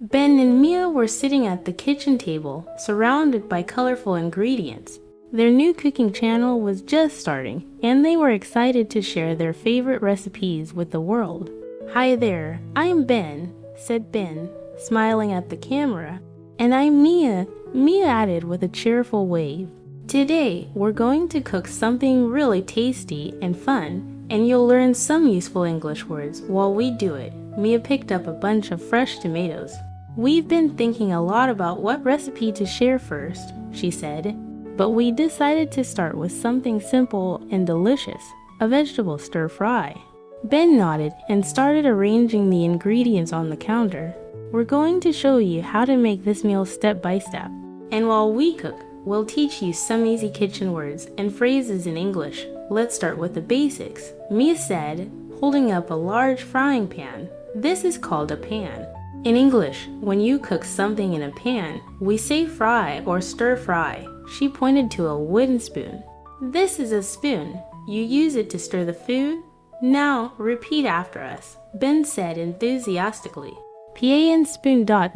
Ben and Mia were sitting at the kitchen table, surrounded by colorful ingredients. Their new cooking channel was just starting, and they were excited to share their favorite recipes with the world. "Hi there, I'm Ben," said Ben, smiling at the camera. "And I'm Mia," Mia added with a cheerful wave. "Today, we're going to cook something really tasty and fun, and you'll learn some useful English words while we do it." Mia picked up a bunch of fresh tomatoes. "We've been thinking a lot about what recipe to share first," she said, "but we decided to start with something simple and delicious, a vegetable stir-fry." Ben nodded and started arranging the ingredients on the counter. "We're going to show you how to make this meal step by step, and while we cook, we'll teach you some easy kitchen words and phrases in English. Let's start with the basics," Mia said, holding up a large frying pan. This is called a pan. In English, when you cook something in a pan, we say fry or stir fry. She pointed to a wooden spoon. "This is a spoon. You use it to stir the food. Now repeat after us," Ben said enthusiastically. "Pan spoon fry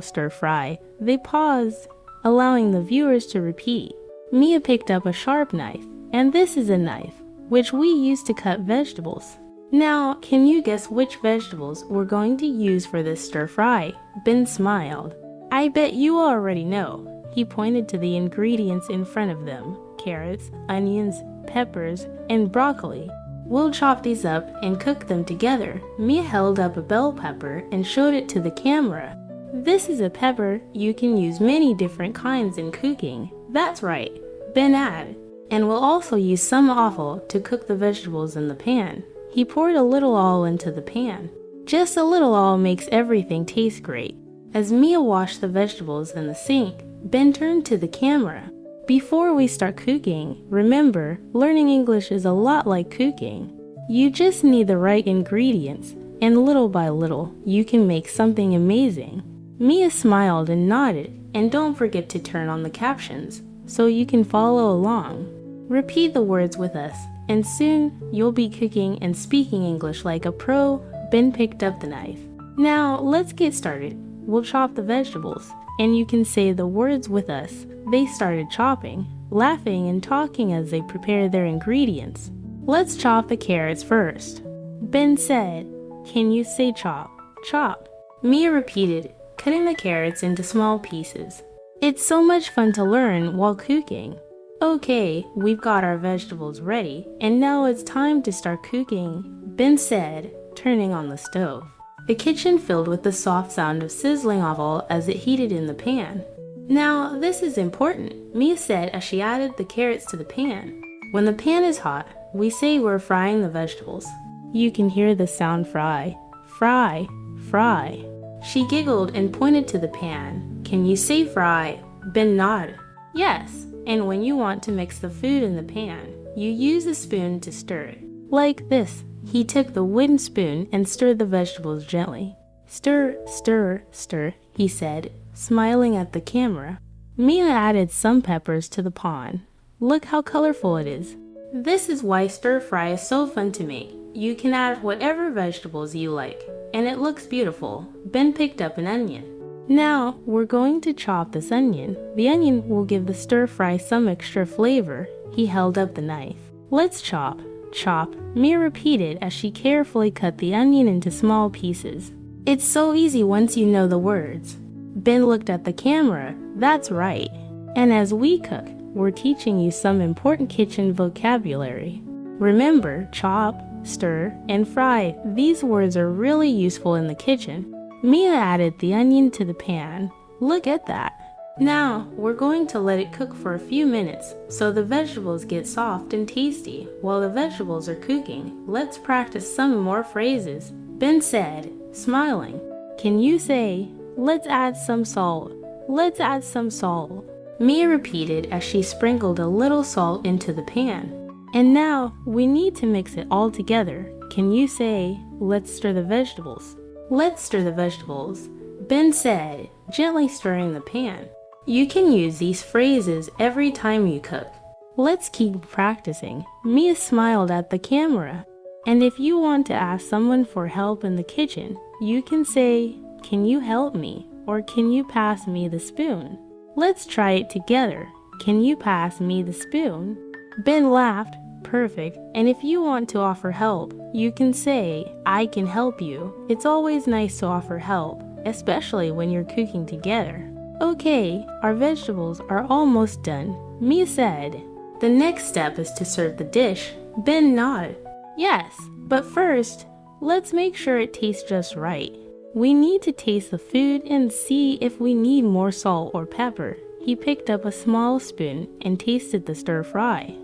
stir fry." They paused, allowing the viewers to repeat. Mia picked up a sharp knife, and this is a knife, which we use to cut vegetables. "Now, can you guess which vegetables we're going to use for this stir-fry?" Ben smiled. "I bet you already know." He pointed to the ingredients in front of them: carrots, onions, peppers, and broccoli. "We'll chop these up and cook them together." Mia held up a bell pepper and showed it to the camera. "This is a pepper. You can use many different kinds in cooking." "That's right," Ben added. "And we'll also use some offal to cook the vegetables in the pan." He poured a little oil into the pan. Just a little oil makes everything taste great. As Mia washed the vegetables in the sink, Ben turned to the camera. "Before we start cooking, remember, learning English is a lot like cooking. You just need the right ingredients, and little by little, you can make something amazing." Mia smiled and nodded, and don't forget to turn on the captions so you can follow along. Repeat the words with us, and soon you'll be cooking and speaking English like a pro. Ben picked up the knife. "Now let's get started. We'll chop the vegetables, and you can say the words with us." They started chopping, laughing and talking as they prepared their ingredients. "Let's chop the carrots first," Ben said. "Can you say chop? Chop." Mia repeated, cutting the carrots into small pieces. "It's so much fun to learn while cooking." "Okay, we've got our vegetables ready, and now it's time to start cooking," Ben said, turning on the stove. The kitchen filled with the soft sound of sizzling offal as it heated in the pan. "Now, this is important," Mia said as she added the carrots to the pan. "When the pan is hot, we say we're frying the vegetables." You can hear the sound fry. Fry, fry. She giggled and pointed to the pan. "Can you say fry?" Ben nodded. "Yes. And when you want to mix the food in the pan, you use a spoon to stir it. Like this." He took the wooden spoon and stirred the vegetables gently. "Stir, stir, stir," he said, smiling at the camera. Mia added some peppers to the pan. "Look how colorful it is." This is why stir-fry is so fun to make. You can add whatever vegetables you like, and it looks beautiful. Ben picked up an onion. "Now, we're going to chop this onion. The onion will give the stir-fry some extra flavor." He held up the knife. "Let's chop, chop," Mia repeated as she carefully cut the onion into small pieces. "It's so easy once you know the words." Ben looked at the camera. "That's right. And as we cook, we're teaching you some important kitchen vocabulary. Remember, chop, stir, and fry. These words are really useful in the kitchen." Mia added the onion to the pan. "Look at that." "Now, we're going to let it cook for a few minutes so the vegetables get soft and tasty. While the vegetables are cooking, let's practice some more phrases," Ben said, smiling. "Can you say, 'Let's add some salt'? Let's add some salt." Mia repeated as she sprinkled a little salt into the pan. "And now, we need to mix it all together. Can you say, 'Let's stir the vegetables'? Let's stir the vegetables," Ben said, gently stirring the pan. You can use these phrases every time you cook. Let's keep practicing. Mia smiled at the camera. And if you want to ask someone for help in the kitchen, you can say, "Can you help me?" or "Can you pass me the spoon?" Let's try it together. "Can you pass me the spoon?" Ben laughed. Perfect. And if you want to offer help, you can say, "I can help you." It's always nice to offer help, especially when you're cooking together. "Okay, our vegetables are almost done," Mia said. "The next step is to serve the dish." Ben nodded. "Yes, but first, let's make sure it tastes just right. We need to taste the food and see if we need more salt or pepper." He picked up a small spoon and tasted the stir fry.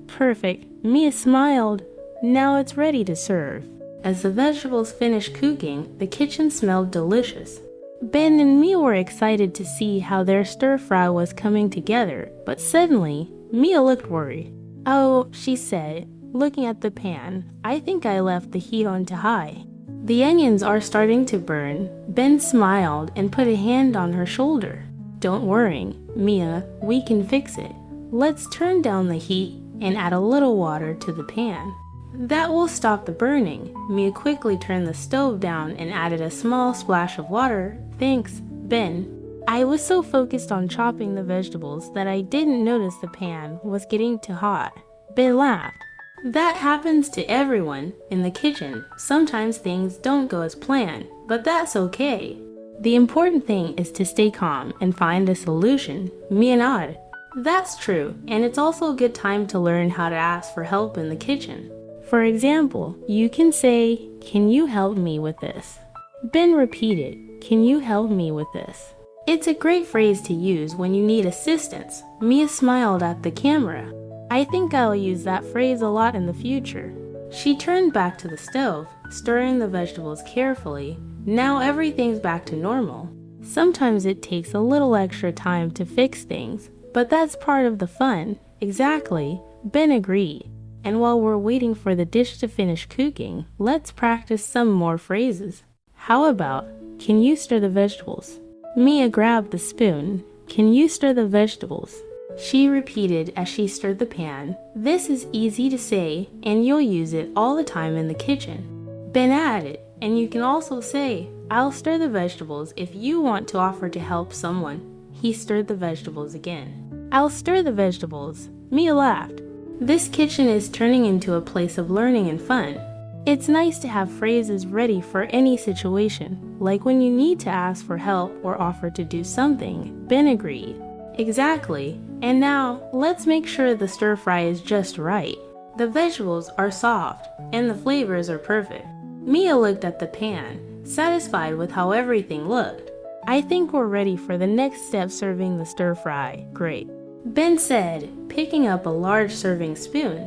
Perfect. Mia smiled. Now it's ready to serve. As the vegetables finished cooking, the kitchen smelled delicious. Ben and Mia were excited to see how their stir fry was coming together, but suddenly, Mia looked worried. "Oh," she said, looking at the pan, "I think I left the heat on too high." "The onions are starting to burn." Ben smiled and put a hand on her shoulder. "Don't worry, Mia, we can fix it. Let's turn down the heat and add a little water to the pan. That will stop the burning." Mia quickly turned the stove down and added a small splash of water. "Thanks, Ben." I was so focused on chopping the vegetables that I didn't notice the pan was getting too hot. Ben laughed. "That happens to everyone in the kitchen. Sometimes things don't go as planned, but that's okay. The important thing is to stay calm and find a solution." Mia nodded. "That's true, and it's also a good time to learn how to ask for help in the kitchen. For example, you can say, "Can you help me with this?" Ben repeated, "Can you help me with this?" It's a great phrase to use when you need assistance. Mia smiled at the camera. "I think I'll use that phrase a lot in the future." She turned back to the stove, stirring the vegetables carefully. Now everything's back to normal. Sometimes it takes a little extra time to fix things, but that's part of the fun. Exactly, Ben agreed. And while we're waiting for the dish to finish cooking, let's practice some more phrases. How about, "Can you stir the vegetables?" Mia grabbed the spoon. "Can you stir the vegetables?" She repeated as she stirred the pan. This is easy to say, and you'll use it all the time in the kitchen. Ben added, and you can also say, "I'll stir the vegetables if you want to offer to help someone." He stirred the vegetables again. "I'll stir the vegetables." Mia laughed. This kitchen is turning into a place of learning and fun. It's nice to have phrases ready for any situation, like when you need to ask for help or offer to do something. Ben agreed. Exactly. And now, let's make sure the stir fry is just right. The vegetables are soft, and the flavors are perfect. Mia looked at the pan, satisfied with how everything looked. "I think we're ready for the next step, serving the stir fry." "Great," Ben said, picking up a large serving spoon.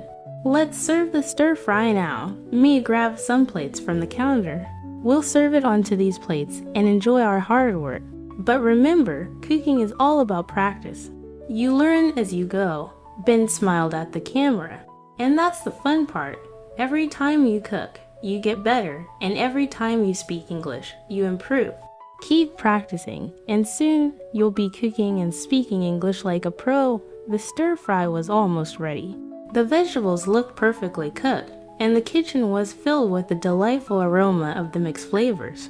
"Let's serve the stir fry now." Mia grabbed some plates from the counter. "We'll serve it onto these plates and enjoy our hard work. But remember, cooking is all about practice. You learn as you go." Ben smiled at the camera. "And that's the fun part. Every time you cook, you get better, and every time you speak English, you improve. Keep practicing, and soon you'll be cooking and speaking English like a pro." The stir fry was almost ready. The vegetables looked perfectly cooked, and the kitchen was filled with the delightful aroma of the mixed flavors.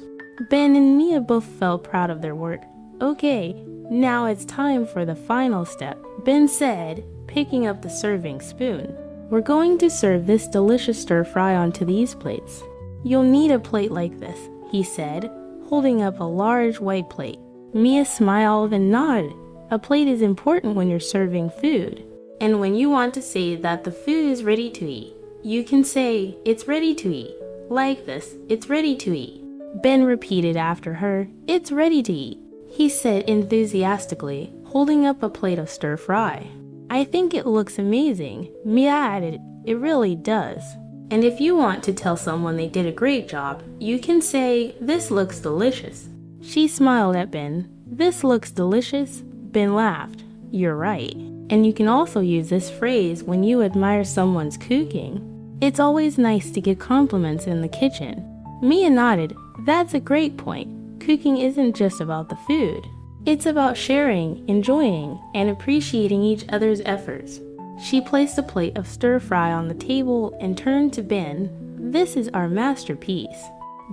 Ben and Mia both felt proud of their work. "Okay, now it's time for the final step," Ben said, picking up the serving spoon. "We're going to serve this delicious stir fry onto these plates. You'll need a plate like this," he said, holding up a large white plate. Mia smiled and nodded. A plate is important when you're serving food. And when you want to say that the food is ready to eat, you can say, "It's ready to eat." Like this, "It's ready to eat." Ben repeated after her, "It's ready to eat," he said enthusiastically, holding up a plate of stir fry. "I think it looks amazing." Mia added, "It really does." And if you want to tell someone they did a great job, you can say, "This looks delicious." She smiled at Ben. "This looks delicious?" Ben laughed. "You're right." And you can also use this phrase when you admire someone's cooking. It's always nice to give compliments in the kitchen. Mia nodded. "That's a great point. Cooking isn't just about the food. It's about sharing, enjoying, and appreciating each other's efforts." She placed a plate of stir fry on the table and turned to Ben. "This is our masterpiece."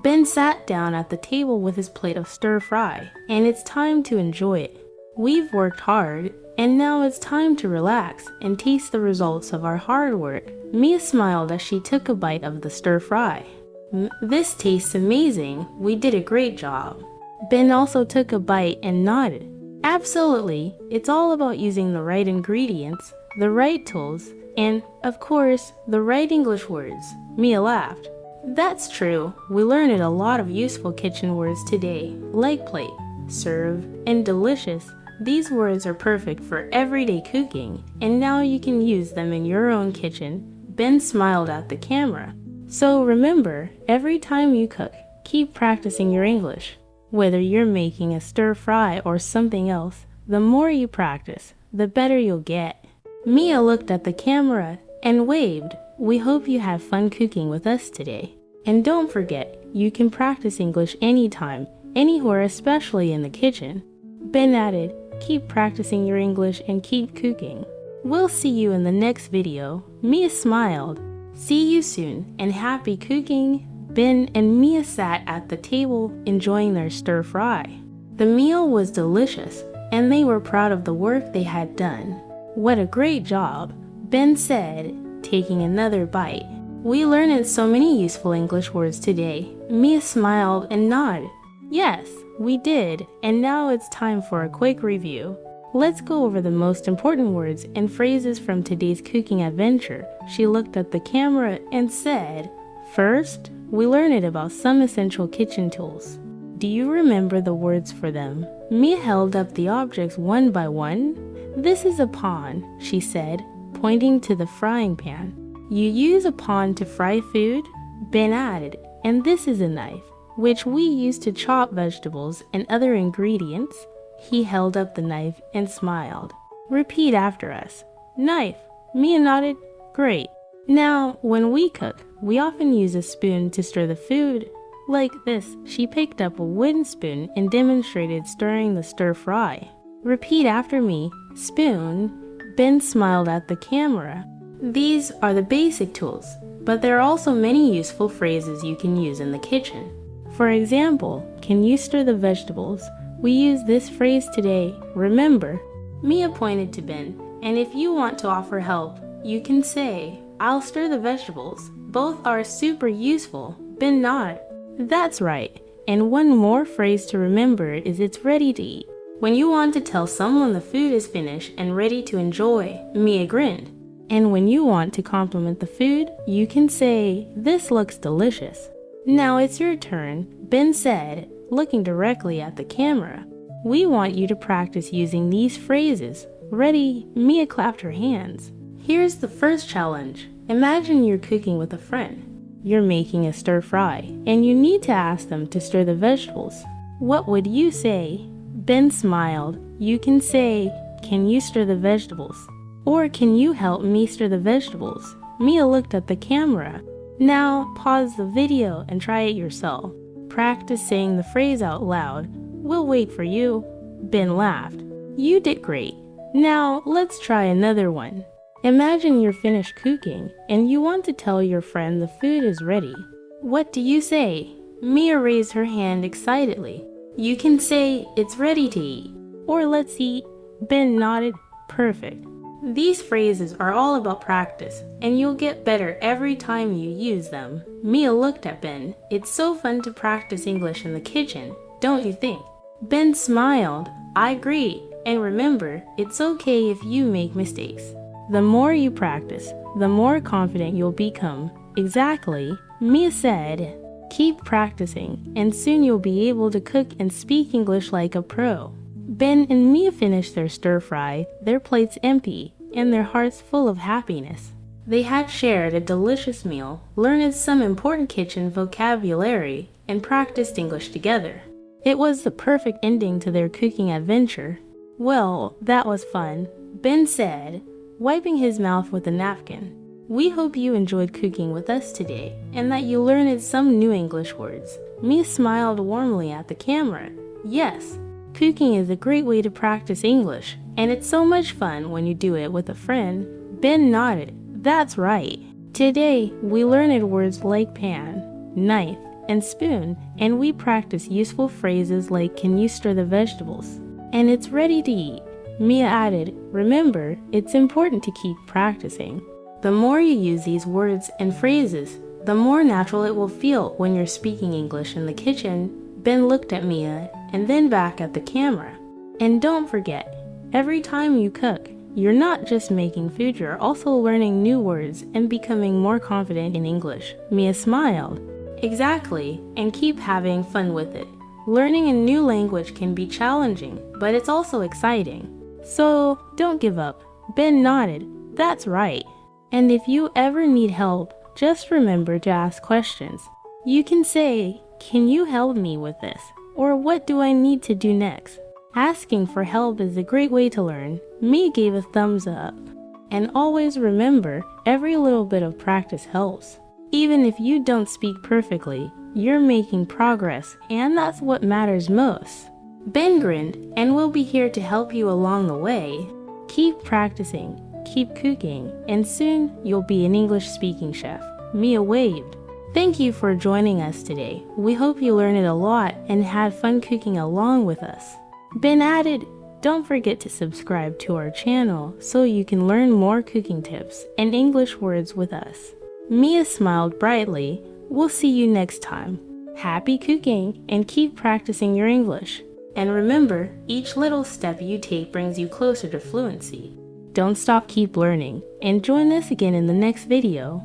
Ben sat down at the table with his plate of stir-fry, and it's time to enjoy it. We've worked hard, and now it's time to relax and taste the results of our hard work. Mia smiled as she took a bite of the stir-fry. This tastes amazing. We did a great job. Ben also took a bite and nodded. Absolutely. It's all about using the right ingredients, the right tools, and, of course, the right English words. Mia laughed. That's true. We learned a lot of useful kitchen words today, like plate, serve, and delicious. These words are perfect for everyday cooking, and now you can use them in your own kitchen. Ben smiled at the camera. So remember, every time you cook, keep practicing your English. Whether you're making a stir-fry or something else, the more you practice, the better you'll get. Mia looked at the camera and waved. We hope you have fun cooking with us today. And don't forget, you can practice English anytime, anywhere, especially in the kitchen. Ben added, keep practicing your English and keep cooking. We'll see you in the next video. Mia smiled. See you soon, and happy cooking! Ben and Mia sat at the table enjoying their stir-fry. The meal was delicious, and they were proud of the work they had done. What a great job, Ben said, taking another bite. We learned so many useful English words today. Mia smiled and nodded. Yes, we did, and now it's time for a quick review. Let's go over the most important words and phrases from today's cooking adventure. She looked at the camera and said, First, we learned about some essential kitchen tools. Do you remember the words for them? Mia held up the objects one by one. This is a pan, she said, pointing to the frying pan. You use a pan to fry food? Ben added, and this is a knife, which we use to chop vegetables and other ingredients. He held up the knife and smiled. Repeat after us. Knife. Mia nodded. Great. Now, when we cook, we often use a spoon to stir the food. Like this, she picked up a wooden spoon and demonstrated stirring the stir-fry. Repeat after me. Spoon. Ben smiled at the camera. These are the basic tools, but there are also many useful phrases you can use in the kitchen. For example, can you stir the vegetables? We use this phrase today, remember. Mia pointed to Ben, and if you want to offer help, you can say, I'll stir the vegetables. Both are super useful. Ben nodded. That's right. And one more phrase to remember is it's ready to eat. When you want to tell someone the food is finished and ready to enjoy, Mia grinned. And when you want to compliment the food, you can say, this looks delicious. Now it's your turn, Ben said, looking directly at the camera. We want you to practice using these phrases. Ready? Mia clapped her hands. Here's the first challenge. Imagine you're cooking with a friend. You're making a stir-fry, and you need to ask them to stir the vegetables. What would you say? Ben smiled. You can say, can you stir the vegetables? Or can you help me stir the vegetables? Mia looked at the camera. Now pause the video and try it yourself. Practice saying the phrase out loud. We'll wait for you. Ben laughed. You did great. Now let's try another one. Imagine you're finished cooking and you want to tell your friend the food is ready. What do you say? Mia raised her hand excitedly. You can say it's ready to eat. Or let's eat. Ben nodded. Perfect. These phrases are all about practice, and you'll get better every time you use them. Mia looked at Ben. It's so fun to practice English in the kitchen, don't you think? Ben smiled. I agree. And remember, it's okay if you make mistakes. The more you practice, the more confident you'll become. Exactly. Mia said, keep practicing, and soon you'll be able to cook and speak English like a pro. Ben and Mia finished their stir-fry, their plates empty, and their hearts full of happiness. They had shared a delicious meal, learned some important kitchen vocabulary, and practiced English together. It was the perfect ending to their cooking adventure. Well, that was fun, Ben said, wiping his mouth with a napkin. We hope you enjoyed cooking with us today, and that you learned some new English words. Mia smiled warmly at the camera. Yes, cooking is a great way to practice English, and it's so much fun when you do it with a friend. Ben nodded. That's right. Today, we learned words like pan, knife, and spoon, and we practice useful phrases like, "Can you stir the vegetables?" And it's ready to eat. Mia added, "Remember, it's important to keep practicing. The more you use these words and phrases, the more natural it will feel when you're speaking English in the kitchen." Ben looked at Mia and then back at the camera. "And don't forget, every time you cook, you're not just making food, you're also learning new words and becoming more confident in English." Mia smiled. "Exactly, and keep having fun with it. Learning a new language can be challenging, but it's also exciting. So don't give up." Ben nodded. "That's right. And if you ever need help, just remember to ask questions. You can say, 'Can you help me with this?' Or 'What do I need to do next?' Asking for help is a great way to learn." Mia gave a thumbs up. "And always remember, every little bit of practice helps. Even if you don't speak perfectly, you're making progress, and that's what matters most." Ben grinned, "And we'll be here to help you along the way. Keep practicing, keep cooking, and soon you'll be an English-speaking chef." Mia waved. "Thank you for joining us today. We hope you learned a lot and had fun cooking along with us." Ben added, "Don't forget to subscribe to our channel so you can learn more cooking tips and English words with us." Mia smiled brightly. "We'll see you next time. Happy cooking and keep practicing your English. And remember, each little step you take brings you closer to fluency. Don't stop, keep learning, and join us again in the next video."